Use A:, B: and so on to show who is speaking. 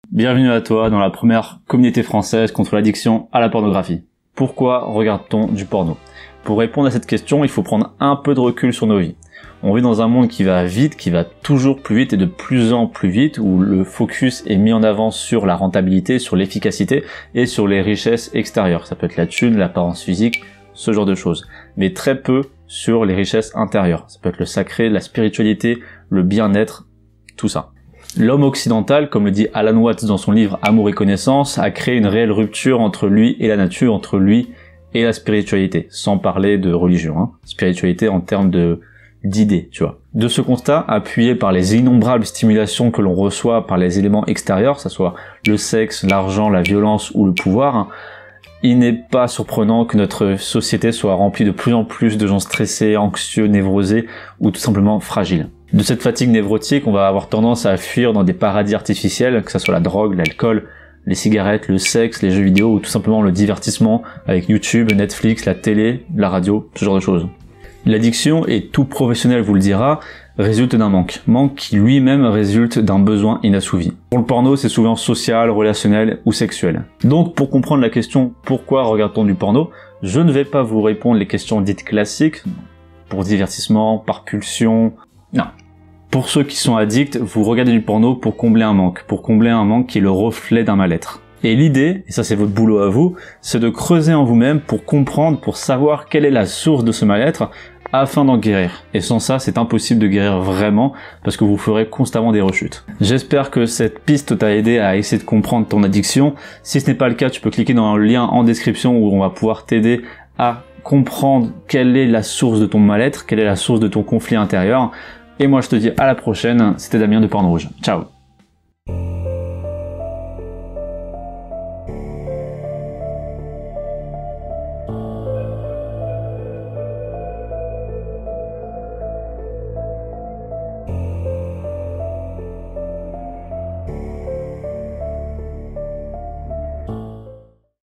A: Bienvenue à toi dans la première communauté française contre l'addiction à la pornographie. Pourquoi regarde-t-on du porno? Pour répondre à cette question, il faut prendre un peu de recul sur nos vies. On vit dans un monde qui va vite, qui va toujours plus vite et de plus en plus vite, où le focus est mis en avant sur la rentabilité, sur l'efficacité et sur les richesses extérieures. Ça peut être la thune, l'apparence physique, ce genre de choses. Mais très peu sur les richesses intérieures. Ça peut être le sacré, la spiritualité, le bien-être, tout ça. L'homme occidental, comme le dit Alan Watts dans son livre Amour et connaissance, a créé une réelle rupture entre lui et la nature, entre lui et la spiritualité, sans parler de religion, hein. Spiritualité en termes d'idées, tu vois. De ce constat, appuyé par les innombrables stimulations que l'on reçoit par les éléments extérieurs, que ce soit le sexe, l'argent, la violence ou le pouvoir, il n'est pas surprenant que notre société soit remplie de plus en plus de gens stressés, anxieux, névrosés ou tout simplement fragiles. De cette fatigue névrotique, on va avoir tendance à fuir dans des paradis artificiels, que ce soit la drogue, l'alcool, les cigarettes, le sexe, les jeux vidéo ou tout simplement le divertissement avec YouTube, Netflix, la télé, la radio, ce genre de choses. L'addiction, et tout professionnel vous le dira, résulte d'un manque. Manque qui lui-même résulte d'un besoin inassouvi. Pour le porno, c'est souvent social, relationnel ou sexuel. Donc, pour comprendre la question « Pourquoi regarde-t-on du porno ?», je ne vais pas vous répondre les questions dites classiques, pour divertissement, par pulsion, non. Pour ceux qui sont addicts, vous regardez du porno pour combler un manque qui est le reflet d'un mal-être. Et l'idée, et ça c'est votre boulot à vous, c'est de creuser en vous-même pour comprendre, pour savoir quelle est la source de ce mal-être, afin d'en guérir. Et sans ça, c'est impossible de guérir vraiment, parce que vous ferez constamment des rechutes. J'espère que cette piste t'a aidé à essayer de comprendre ton addiction. Si ce n'est pas le cas, tu peux cliquer dans le lien en description où on va pouvoir t'aider à comprendre quelle est la source de ton mal-être, quelle est la source de ton conflit intérieur. Et moi je te dis à la prochaine, c'était Damien de Porno Rouge. Ciao.